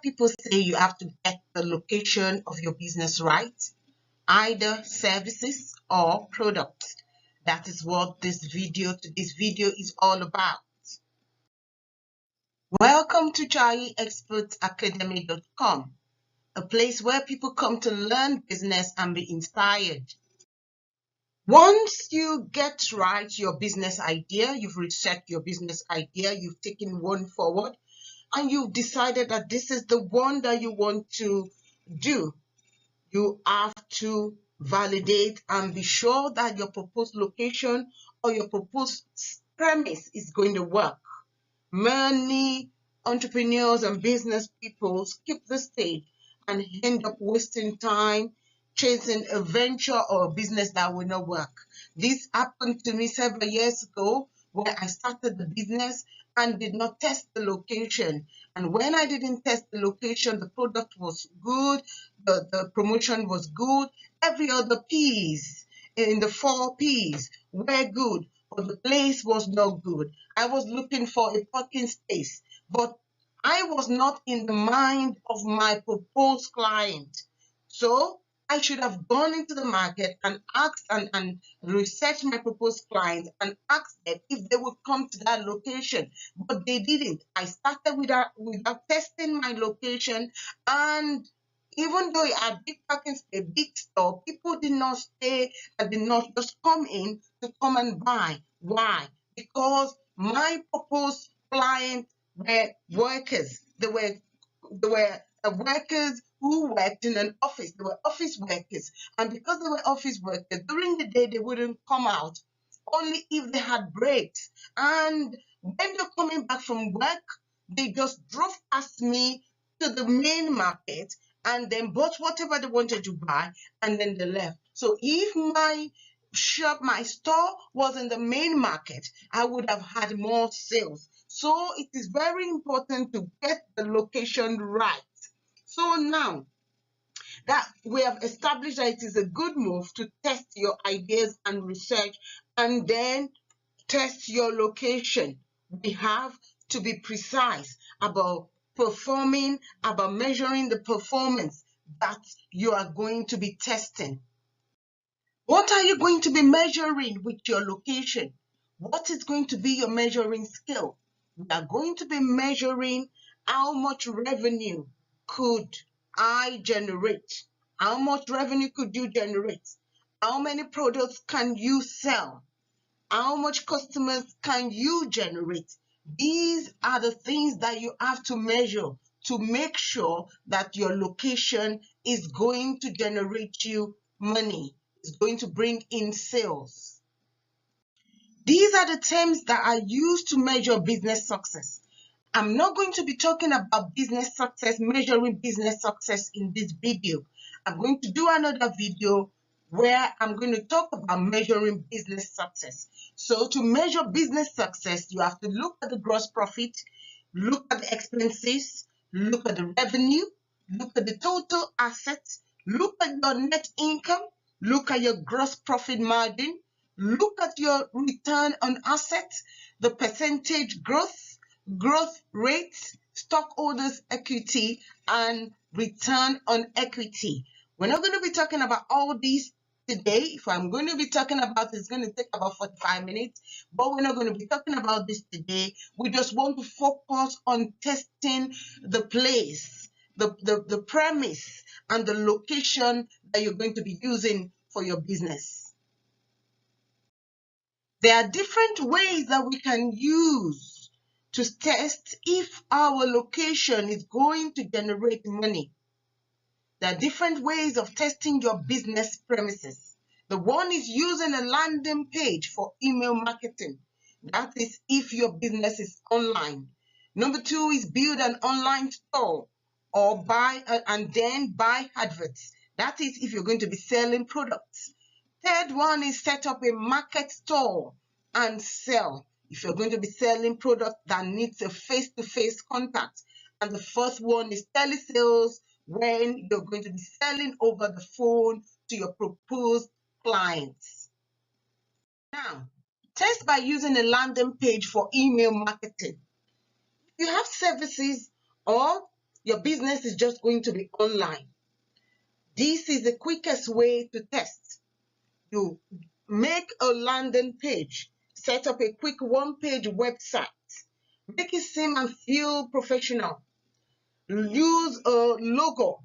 people say you have to get the location of your business right, either services or products. That is what this video is all about. Welcome to CharlieExpertAcademy.com, a place where people come to learn business and be inspired. Once you get right your business idea, you've researched your business idea, you've taken one forward, and you've decided that this is the one that you want to do, you have to validate and be sure that your proposed location or your proposed premise is going to work. Many entrepreneurs and business people skip this stage and end up wasting time chasing a venture or a business that will not work. This happened to me several years ago where I started the business and did not test the location. And when I didn't test the location, the product was good, the promotion was good, every other piece in the 4 P's were good, but the place was not good. I was looking for a parking space, but I was not in the mind of my proposed client. So I should have gone into the market and asked and researched my proposed client and asked them if they would come to that location, but they didn't. I started without testing my location, and even though I had big parking space, big store, people did not stay and did not just come in to come and buy. Why? Because my proposed client were workers. They were workers who worked in an office. They were office workers. And because they were office workers, during the day they wouldn't come out, only if they had breaks. And when they're coming back from work, they just drove past me to the main market and then bought whatever they wanted to buy, and then they left. So if my store was in the main market, I would have had more sales. So it is very important to get the location right. So now that we have established that it is a good move to test your ideas and research and then test your location, we have to be precise about performing, about measuring the performance that you are going to be testing. What are you going to be measuring with your location? What is going to be your measuring scale? We are going to be measuring how much revenue could I generate? How much revenue could you generate? How many products can you sell? How much customers can you generate? These are the things that you have to measure to make sure that your location is going to generate you money, is going to bring in sales. These are the terms that are used to measure business success. I'm not going to be talking about business success, measuring business success in this video. I'm going to do another video where I'm going to talk about measuring business success. So to measure business success, you have to look at the gross profit, look at the expenses, look at the revenue, look at the total assets, look at your net income, look at your gross profit margin, look at your return on assets, the percentage growth rate, stockholders' equity, and return on equity. We're not going to be talking about all these today. If I'm going to be talking about it, it's going to take about 45 minutes, but we're not going to be talking about this today. We just want to focus on testing the place, the premise, and the location that you're going to be using for your business. There are different ways that we can use to test if our location is going to generate money. There are different ways of testing your business premises. The one is using a landing page for email marketing. That is if your business is online. Number 2 is build an online store or buy adverts. That is if you're going to be selling products. Third one is set up a market store and sell if you're going to be selling product that needs a face-to-face contact. And the fourth one is telesales, when you're going to be selling over the phone to your proposed clients. Now, test by using a landing page for email marketing. If you have services or your business is just going to be online. This is the quickest way to test. You make a landing page, set up a quick one-page website, make it seem and feel professional. Use a logo,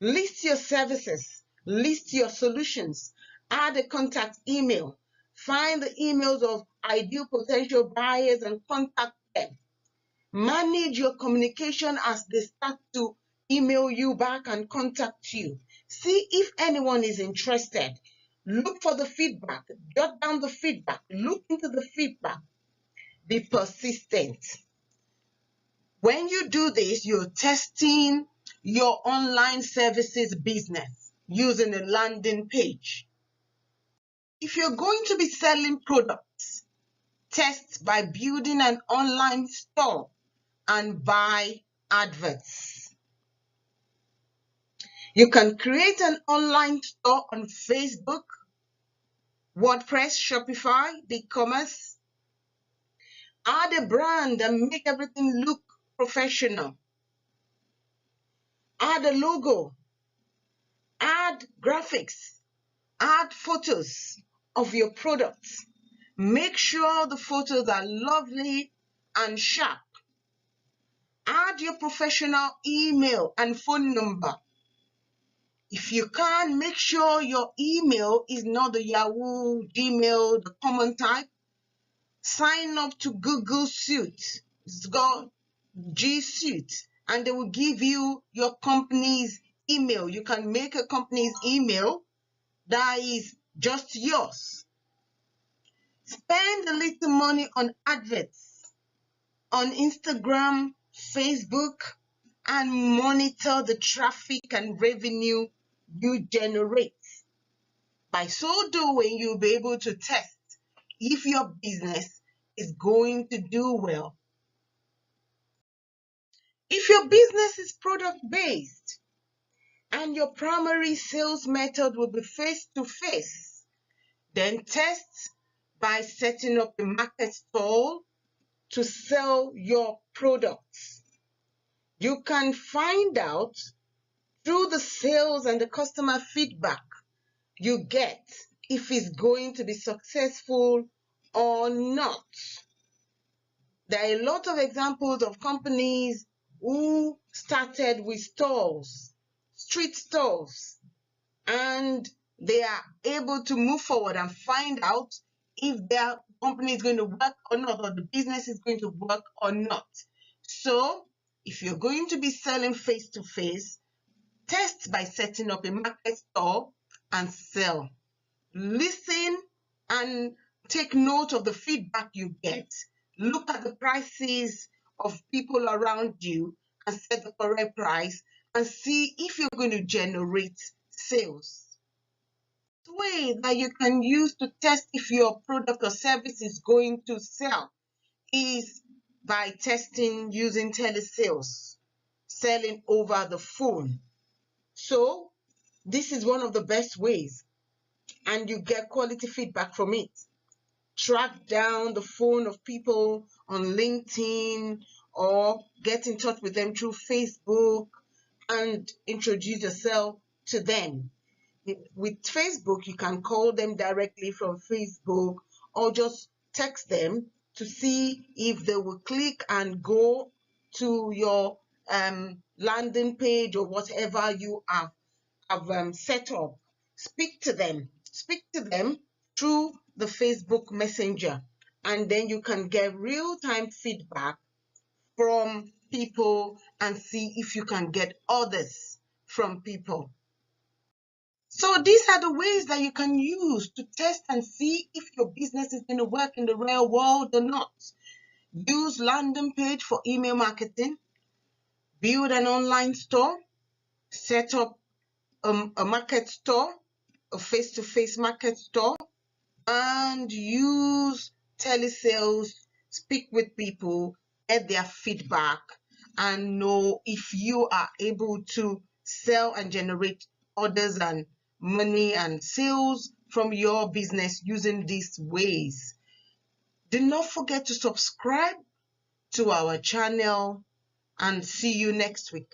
list your services, list your solutions, add a contact email, find the emails of ideal potential buyers and contact them. Manage your communication as they start to email you back and contact you. See if anyone is interested. Look for the feedback. Jot down the feedback. Look into the feedback. Be persistent. When you do this, you're testing your online services business using a landing page. If you're going to be selling products, test by building an online store and buy adverts. You can create an online store on Facebook, WordPress, Shopify, BigCommerce. Add a brand and make everything look professional. Add a logo. Add graphics. Add photos of your products. Make sure the photos are lovely and sharp. Add your professional email and phone number. If you can, make sure your email is not the Yahoo, Gmail, the common type. Sign up to Google Suite. It's called G Suite, and they will give you your company's email. You can make a company's email that is just yours. Spend a little money on adverts on Instagram, Facebook, and monitor the traffic and revenue you generate. By so doing, you'll be able to test if your business is going to do well. If your business is product-based and your primary sales method will be face-to-face, then test by setting up a market stall to sell your products. You can find out through the sales and the customer feedback you get if it's going to be successful or not. There are a lot of examples of companies who started with stalls, street stalls, and they are able to move forward and find out if their company is going to work or not, or the business is going to work or not. So if you're going to be selling face-to-face, test by setting up a market stall and sell. Listen and take note of the feedback you get. Look at the prices of people around you and set the correct price and see if you're going to generate sales. The way that you can use to test if your product or service is going to sell is by testing using telesales, selling over the phone. So this is one of the best ways, and you get quality feedback from it. Track down the phone of people on LinkedIn or get in touch with them through Facebook and introduce yourself to them. With Facebook, you can call them directly from Facebook or just text them to see if they will click and go to your landing page or whatever you have set up. Speak to them through the Facebook Messenger, and then you can get real-time feedback from people and see if you can get orders from people. So these are the ways that you can use to test and see if your business is going to work in the real world or not. Use landing page for email marketing, build an online store, set up a market store, a face-to-face market store, and use telesales, speak with people, get their feedback, and know if you are able to sell and generate orders and money and sales from your business using these ways. Do not forget to subscribe to our channel and see you next week.